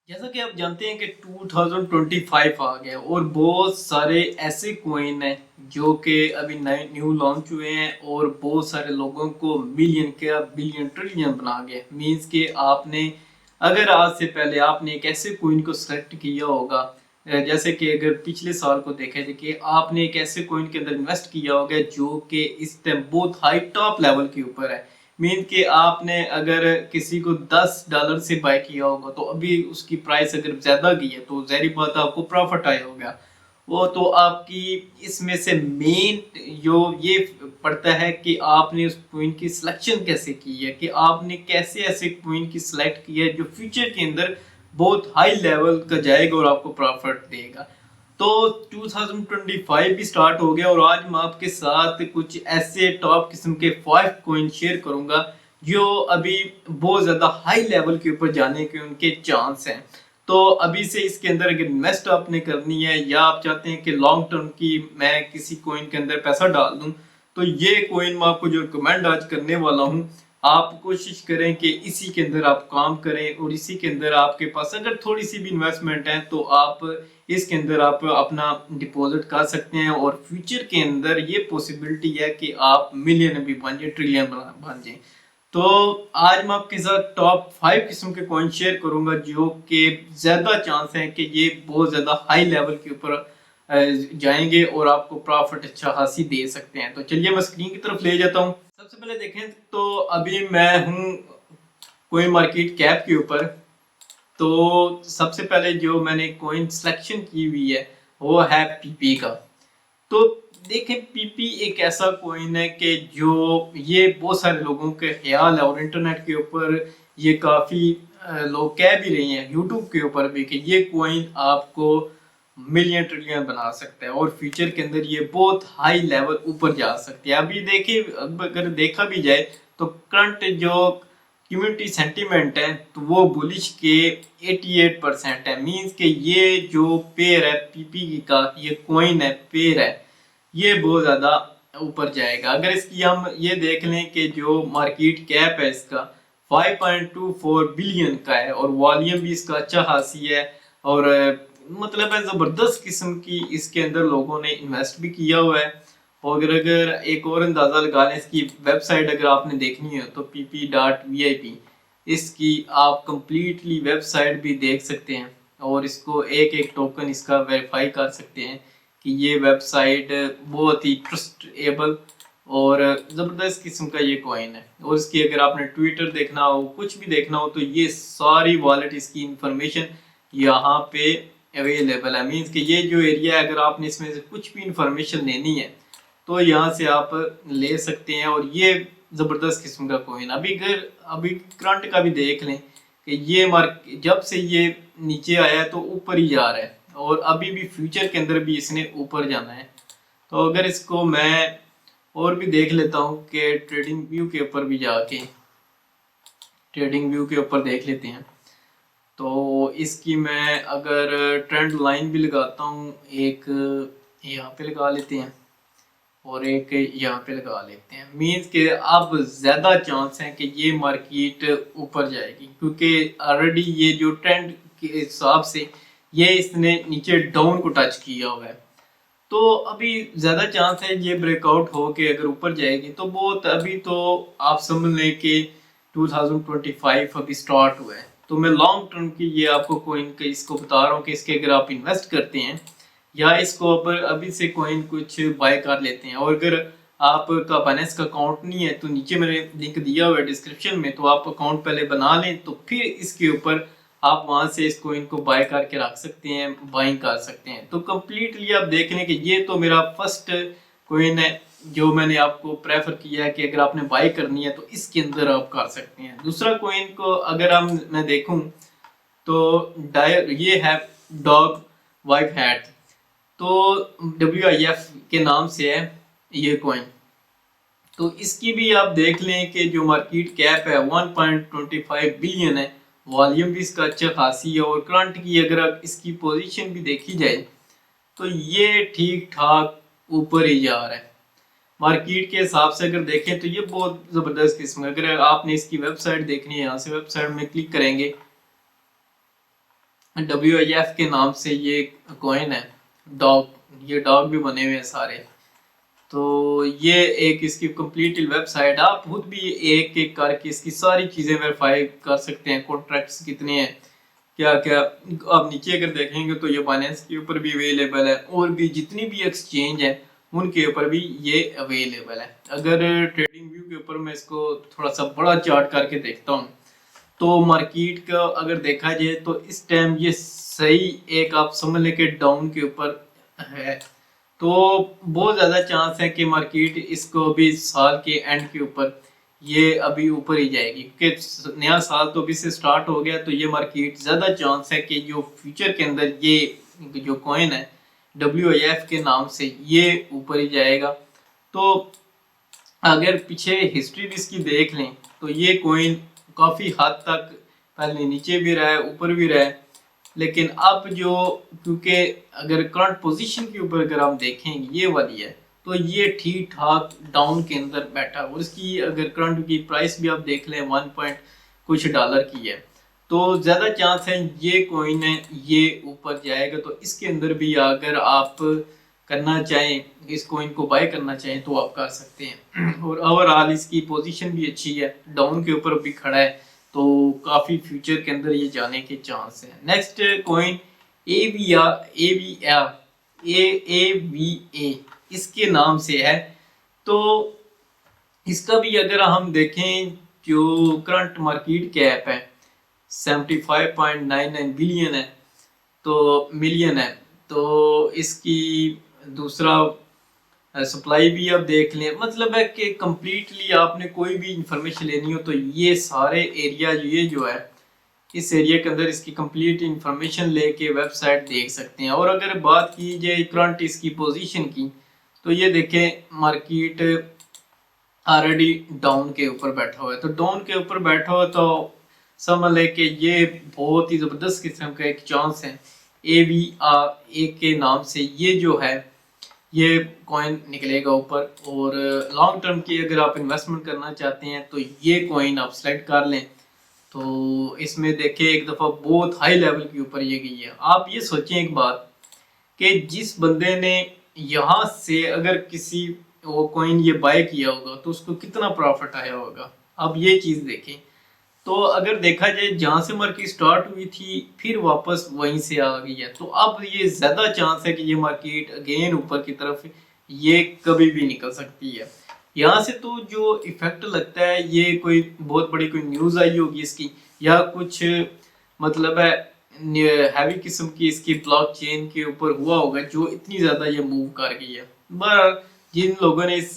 जैसा कि आप जानते हैं कि 2025 आ गया और बहुत सारे ऐसे कॉइन हैं जो कि अभी नए न्यू लॉन्च हुए हैं और बहुत सारे लोगों को मिलियन क्या बिलियन ट्रिलियन बना गए। मींस कि आपने अगर आज से पहले आपने एक ऐसे कॉइन को सिलेक्ट किया होगा, जैसे कि अगर पिछले साल को देखा जाए कि आपने एक ऐसे कॉइन के अंदर इन्वेस्ट किया होगा जो कि इस टाइम बहुत हाई टॉप लेवल के ऊपर है। मीन कि आपने अगर किसी को $10 से बाय किया होगा तो अभी उसकी प्राइस अगर ज्यादा गई है तो जाहिर बात है आपको प्रॉफिट आया होगा। वो तो आपकी इसमें से मेन जो ये पड़ता है कि आपने उस क्वीन की सिलेक्शन कैसे की है, कि आपने कैसे ऐसे क्वीन की सिलेक्ट की है जो फ्यूचर के अंदर बहुत हाई लेवल का जाएगा और आपको प्रॉफिट देगा। तो 2025 भी स्टार्ट हो गया और आज मैं आपके साथ कुछ ऐसे टॉप किस्म के 5 कॉइन शेयर करूंगा जो अभी बहुत ज्यादा हाई लेवल के ऊपर जाने के उनके चांस हैं। तो अभी से इसके अंदर अगर इन्वेस्ट आपने करनी है या आप चाहते हैं कि लॉन्ग टर्म की मैं किसी कॉइन के अंदर पैसा डाल दूं, तो ये कॉइन मैं आपको जो रिकमेंड आज करने वाला हूँ, आप कोशिश करें कि इसी के अंदर आप काम करें और इसी के अंदर आपके पास अगर थोड़ी सी भी इन्वेस्टमेंट है तो आप इसके अंदर आप अपना डिपॉजिट कर सकते हैं और फ्यूचर के अंदर ये पॉसिबिलिटी है कि आप मिलियन भी बन जाए, ट्रिलियन बन जाए। तो आज मैं आपके साथ टॉप 5 किस्म के कॉइन शेयर करूंगा जो कि ज्यादा चांस है कि ये बहुत ज्यादा हाई लेवल के ऊपर जाएंगे और आपको प्रॉफिट अच्छा खासी दे सकते हैं। तो चलिए मैं स्क्रीन की तरफ ले जाता हूँ। सबसे पहले देखें तो अभी मैं हूँ कोइन मार्केट कैप के ऊपर। तो सबसे पहले जो मैंने कॉइन सिलेक्शन की हुई है वो है पीपी का। तो देखें पीपी एक ऐसा कॉइन है कि जो ये बहुत सारे लोगों के ख्याल है और इंटरनेट के ऊपर ये काफ़ी लोग कह भी रहे हैं यूट्यूब के ऊपर भी कि ये कॉइन आपको मिलियन ट्रिलियन बना सकता है और फ्यूचर के अंदर ये बहुत हाई लेवल ऊपर जा सकती है। अभी देखिए अब अगर देखा भी जाए तो करंट जो कम्युनिटी सेंटीमेंट है तो वो बुलिश के 88% है। मींस के ये जो पेयर है पीपी का, ये कॉइन है पेयर है, ये बहुत ज्यादा ऊपर जाएगा। अगर इसकी हम ये देख लें कि जो मार्केट कैप है इसका 5.24 बिलियन का है और वॉल्यूम भी इसका अच्छा खासी है और मतलब है जबरदस्त किस्म की इसके अंदर लोगों ने इन्वेस्ट भी किया हुआ है। और अगर एक और अंदाजा लगा लें इसकी वेबसाइट अगर आपने देखनी है तो pp.vip इसकी आप कंप्लीटली वेबसाइट भी देख सकते हैं और इसको एक एक टोकन इसका वेरीफाई कर सकते हैं कि ये वेबसाइट बहुत ही ट्रस्टेबल और ज़बरदस्त किस्म का ये कॉइन है। और इसकी अगर आपने ट्विटर देखना हो कुछ भी देखना हो तो ये सारी वॉलेट इसकी इंफॉर्मेशन यहाँ पे अवेलेबल है। मीन्स कि ये जो एरिया है अगर आपने इसमें से कुछ भी इंफॉर्मेशन लेनी है तो यहाँ से आप ले सकते हैं। और ये ज़बरदस्त किस्म का कॉइन अभी करंट का भी देख लें कि ये मार्क जब से ये नीचे आया है तो ऊपर ही जा रहा है और अभी भी फ्यूचर के अंदर भी इसने ऊपर जाना है। तो अगर इसको मैं और भी देख लेता हूँ कि ट्रेडिंग व्यू के ऊपर भी जाके ट्रेडिंग व्यू के ऊपर देख लेते हैं तो इसकी मैं अगर ट्रेंड लाइन भी लगाता हूँ, एक यहाँ पे लगा लेते हैं और एक यहाँ पे लगा लेते हैं। मीन्स के अब ज़्यादा चांस है कि ये मार्केट ऊपर जाएगी क्योंकि ऑलरेडी ये जो ट्रेंड के हिसाब से ये इसने नीचे डाउन को टच किया हुआ है। तो अभी ज़्यादा चांस है ये ब्रेकआउट हो के अगर ऊपर जाएगी तो बहुत अभी तो आप समझ लें कि 2025 अभी स्टार्ट हुआ है। तो मैं लॉन्ग टर्म की ये आपको कोइन का इसको बता रहा हूँ कि इसके अगर आप इन्वेस्ट करते हैं या इसको अब अभी से कॉइन कुछ बाय कर लेते हैं और अगर आपका बाइनेंस का अकाउंट नहीं है तो नीचे मैंने लिंक दिया हुआ है डिस्क्रिप्शन में, तो आप अकाउंट पहले बना लें तो फिर इसके ऊपर आप वहां से इस कॉइन को बाय करके रख सकते हैं, बाइंग कर सकते हैं। तो कंप्लीटली आप देख लें कि ये तो मेरा फर्स्ट कॉइन है जो मैंने आपको प्रेफर किया है कि अगर आपने बाय करनी है तो इसके अंदर आप कर सकते हैं। दूसरा कॉइन को अगर हम मैं देखूं तो डायर ये है डॉग वाइफ हैट। तो WIF के नाम से है ये कॉइन। तो इसकी भी आप देख लें कि जो मार्केट कैप है 1.25 बिलियन है, वॉल्यूम भी इसका अच्छा खासी है और करंट की अगर इसकी पोजीशन भी देखी जाए तो ये ठीक ठाक ऊपर ही जा रहा है। मार्केट के हिसाब से अगर देखें तो ये बहुत ज़बरदस्त किस्म है। अगर आपने इसकी वेबसाइट देखनी है यहाँ से वेबसाइट में क्लिक करेंगे WIF के नाम से ये कॉइन है। डॉग, ये डॉग भी बने हुए हैं सारे। तो ये एक इसकी कंप्लीट वेबसाइट, आप खुद भी एक एक करके इसकी सारी चीज़ें वेरीफाई कर सकते हैं। कॉन्ट्रैक्ट्स कितने हैं, क्या क्या। आप नीचे अगर देखेंगे तो ये बाइनेंस के ऊपर भी अवेलेबल है, और भी जितनी भी एक्सचेंज है उनके ऊपर भी ये अवेलेबल है। अगर ट्रेडिंग व्यू के ऊपर मैं इसको थोड़ा सा बड़ा चार्ट करके देखता हूँ, तो मार्केट का अगर देखा जाए तो इस टाइम ये सही एक आप समझ लें कि डाउन के ऊपर है। तो बहुत ज़्यादा चांस है कि मार्केट इसको अभी साल के एंड के ऊपर ये अभी ऊपर ही जाएगी, क्योंकि नया साल तो अभी से स्टार्ट हो गया। तो ये मार्केट ज़्यादा चांस है कि जो फ्यूचर के अंदर ये जो कॉइन है WIF के नाम से ये ऊपर ही जाएगा। तो अगर पीछे हिस्ट्री भी इसकी देख लें तो ये कॉइन काफ़ी हद तक पहले नीचे भी रहा है, ऊपर भी रहा है। लेकिन अब जो, क्योंकि अगर करंट पोजीशन के ऊपर अगर हम देखें ये वाली है, तो ये ठीक ठाक डाउन के अंदर बैठा है। और इसकी अगर करंट की प्राइस भी आप देख लें 1 पॉइंट कुछ डॉलर की है, तो ज़्यादा चांस है ये कॉइन है ये ऊपर जाएगा। तो इसके अंदर भी अगर आप करना चाहें, इस कॉइन को बाय करना चाहें तो आप कर सकते हैं। और ओवरऑल इसकी पोजीशन भी अच्छी है, डाउन के ऊपर भी खड़ा है, तो काफ़ी फ्यूचर के अंदर ये जाने के चांस हैं। नेक्स्ट कॉइन AVA इसके नाम से है। तो इसका भी अगर हम देखें, जो करंट मार्केट कैप है 75.99 बिलियन है, तो मिलियन है। तो इसकी दूसरा सप्लाई भी आप देख लें, मतलब है कि कम्प्लीटली आपने कोई भी इंफॉर्मेशन लेनी हो तो ये सारे एरिया ये जो है इस एरिया के अंदर इसकी कंप्लीट इंफॉर्मेशन लेके वेबसाइट देख सकते हैं। और अगर बात की जाए करंट इसकी पोजीशन की, तो ये देखें मार्केट ऑलरेडी डाउन के ऊपर बैठा हुआ है। तो डाउन के ऊपर बैठा हुआ तो समझ लें कि ये बहुत ही ज़बरदस्त किस्म का एक चांस है AVA के नाम से ये जो है ये कॉइन निकलेगा ऊपर। और लॉन्ग टर्म की अगर आप इन्वेस्टमेंट करना चाहते हैं तो ये कॉइन आप सेलेक्ट कर लें। तो इसमें देखें एक दफ़ा बहुत हाई लेवल के ऊपर ये गई है। आप ये सोचें एक बात कि जिस बंदे ने यहाँ से अगर किसी वो कॉइन ये बाय किया होगा तो उसको कितना प्रॉफिट आया होगा, अब ये चीज़ देखें। तो अगर देखा जाए जहाँ से मार्केट स्टार्ट हुई थी फिर वापस वहीं से आ गई है, तो अब ये ज़्यादा चांस है कि ये मार्केट अगेन ऊपर की तरफ ये कभी भी निकल सकती है। यहाँ से तो जो इफेक्ट लगता है ये कोई बहुत बड़ी कोई न्यूज़ आई होगी इसकी, या कुछ मतलब है हैवी किस्म की इसकी ब्लॉकचेन के ऊपर हुआ होगा जो इतनी ज़्यादा ये मूव कर गई है। बहरहाल जिन लोगों ने इस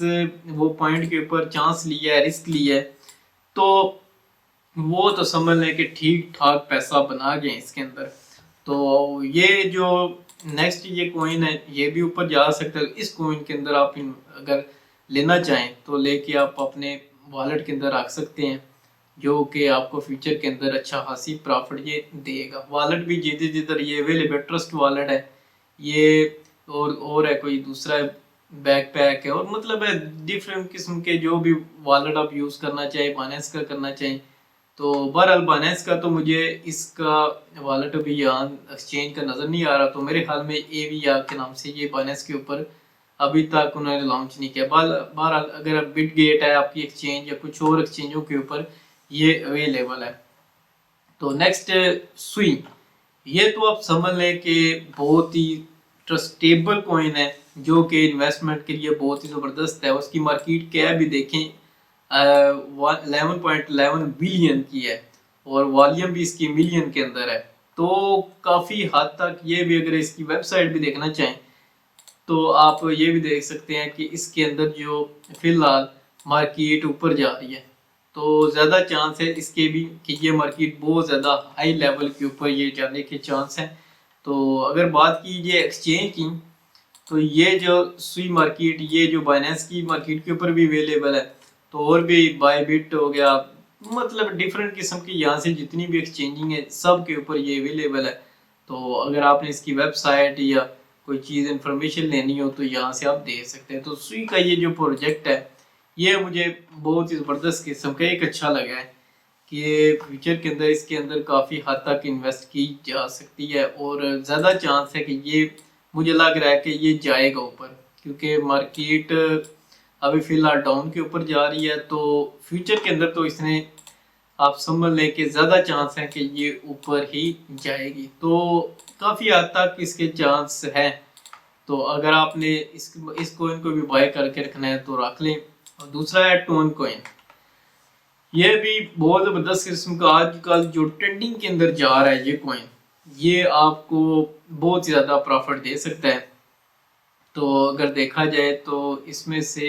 वो पॉइंट के ऊपर चांस लिया है, रिस्क लिया है, तो वो तो समझ लें कि ठीक ठाक पैसा बना गए इसके अंदर। तो ये जो नेक्स्ट ये कॉइन है ये भी ऊपर जा सकता है। इस कॉइन के अंदर आप अगर लेना चाहें तो लेके आप अपने वॉलेट के अंदर रख सकते हैं, जो कि आपको फ्यूचर के अंदर अच्छा खासी प्रॉफिट ये देगा। वॉलेट भी जिधर जिधर ये अवेलेबल ट्रस्ट वॉलेट है ये, और है कोई दूसरा बैकपैक है, और मतलब है डिफरेंट किस्म के जो भी वॉलेट आप यूज़ करना चाहें, बाइनेंस का करना चाहें। तो बहरहाल बाइनेंस का तो मुझे इसका वॉलेट अभी यहाँ एक्सचेंज का नज़र नहीं आ रहा, तो मेरे ख्याल में AVA के नाम से ये बाइनेंस के ऊपर अभी तक उन्होंने लॉन्च नहीं किया। बहरहाल अगर बिटगेट है आपकी एक्सचेंज या कुछ और एक्सचेंजों के ऊपर ये अवेलेबल है। तो नेक्स्ट सुई, ये तो आप समझ लें कि बहुत ही ट्रस्टेबल कॉइन है जो कि इन्वेस्टमेंट के लिए बहुत ही ज़बरदस्त है। उसकी मार्केट कैप भी देखें 11.11 बिलियन की है, और वॉल्यूम भी इसकी मिलियन के अंदर है। तो काफ़ी हद तक ये भी, अगर इसकी वेबसाइट भी देखना चाहें तो आप ये भी देख सकते हैं कि इसके अंदर जो फिलहाल मार्केट ऊपर जा रही है, तो ज़्यादा चांस है इसके भी कि ये मार्केट बहुत ज़्यादा हाई लेवल के ऊपर ये जाने के चांस हैं। तो अगर बात कीजिए एक्सचेंज की, तो ये जो सुई मार्केट ये जो बाइनेंस की मार्केट के ऊपर भी अवेलेबल है, तो और भी बायबिट हो गया, मतलब डिफरेंट किस्म की यहाँ से जितनी भी एक्सचेंजिंग है सब के ऊपर ये अवेलेबल है। तो अगर आपने इसकी वेबसाइट या कोई चीज़ इन्फॉर्मेशन लेनी हो तो यहाँ से आप देख सकते हैं। तो सुई का ये जो प्रोजेक्ट है ये मुझे बहुत ही ज़बरदस्त किस्म का एक अच्छा लगा है कि फ्यूचर के अंदर इसके अंदर काफ़ी हद तक इन्वेस्ट की जा सकती है और ज़्यादा चांस है कि ये, मुझे लग रहा है कि ये जाएगा ऊपर, क्योंकि मार्केट अभी फ़िलहाल डाउन के ऊपर जा रही है। तो फ्यूचर के अंदर तो इसने, आप समझ लें कि ज़्यादा चांस है कि ये ऊपर ही जाएगी। तो काफ़ी हद तक इसके चांस हैं। तो अगर आपने इस कोइन को भी बाय करके रखना है तो रख लें। और दूसरा है टोन कोइन। ये भी बहुत ज़बरदस्त किस्म का आजकल जो ट्रेंडिंग के अंदर जा रहा है ये कोइन, ये आपको बहुत ज़्यादा प्रॉफिट दे सकता है। तो अगर देखा जाए तो इसमें से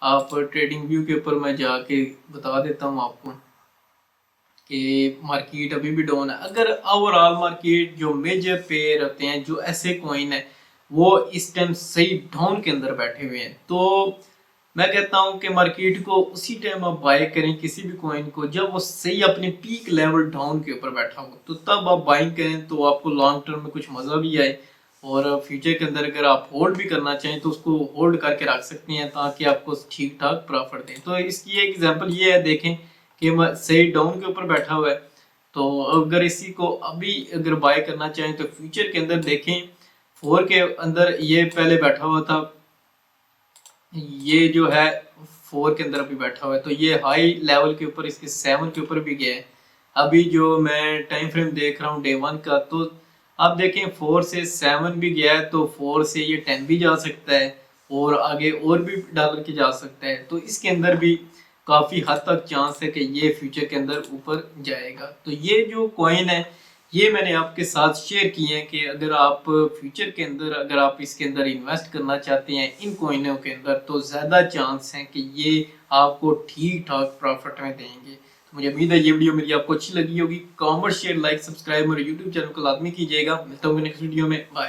आप ट्रेडिंग व्यू के ऊपर मैं जाके बता देता हूँ आपको कि मार्केट अभी भी डाउन है। अगर ओवरऑल मार्केट जो मेजर पेयर होते हैं, जो ऐसे कॉइन है, वो इस टाइम सही डाउन के अंदर बैठे हुए हैं, तो मैं कहता हूं कि मार्केट को उसी टाइम आप बाय करें किसी भी कॉइन को जब वो सही अपने पीक लेवल डाउन के ऊपर बैठा हो, तो तब आप बाइंग करें तो आपको लॉन्ग टर्म में कुछ मजा भी आए। और फ्यूचर के अंदर अगर आप होल्ड भी करना चाहें तो उसको होल्ड करके रख सकते हैं ताकि आपको ठीक ठाक प्रॉफिट दें। तो इसकी एक एग्जांपल ये है, देखें कि सही डाउन के ऊपर बैठा हुआ है। तो अगर इसी को अभी अगर बाय करना चाहें तो फ्यूचर के अंदर देखें 4 के अंदर ये पहले बैठा हुआ था, ये जो है 4 के अंदर अभी बैठा हुआ है। तो ये हाई लेवल के ऊपर इसके 7 के ऊपर भी गया है। अभी जो मैं टाइम फ्रेम देख रहा हूँ डे 1 का, तो आप देखें 4 से 7 भी गया है, तो 4 से ये 10 भी जा सकता है और आगे और भी डॉलर के जा सकता है। तो इसके अंदर भी काफ़ी हद तक चांस है कि ये फ्यूचर के अंदर ऊपर जाएगा। तो ये जो कॉइन है ये मैंने आपके साथ शेयर किए हैं कि अगर आप फ्यूचर के अंदर अगर आप इसके अंदर इन्वेस्ट करना चाहते हैं इन कॉइनों के अंदर, तो ज़्यादा चांस हैं कि ये आपको ठीक ठाक प्रॉफिट में देंगे। तो मुझे उम्मीद है ये वीडियो मेरी आपको अच्छी लगी होगी। कमेंट शेयर लाइक सब्सक्राइब मेरे यूट्यूब चैनल को लाजमी कीजिएगा। मिलता हूँ नेक्स्ट वीडियो में। बाय।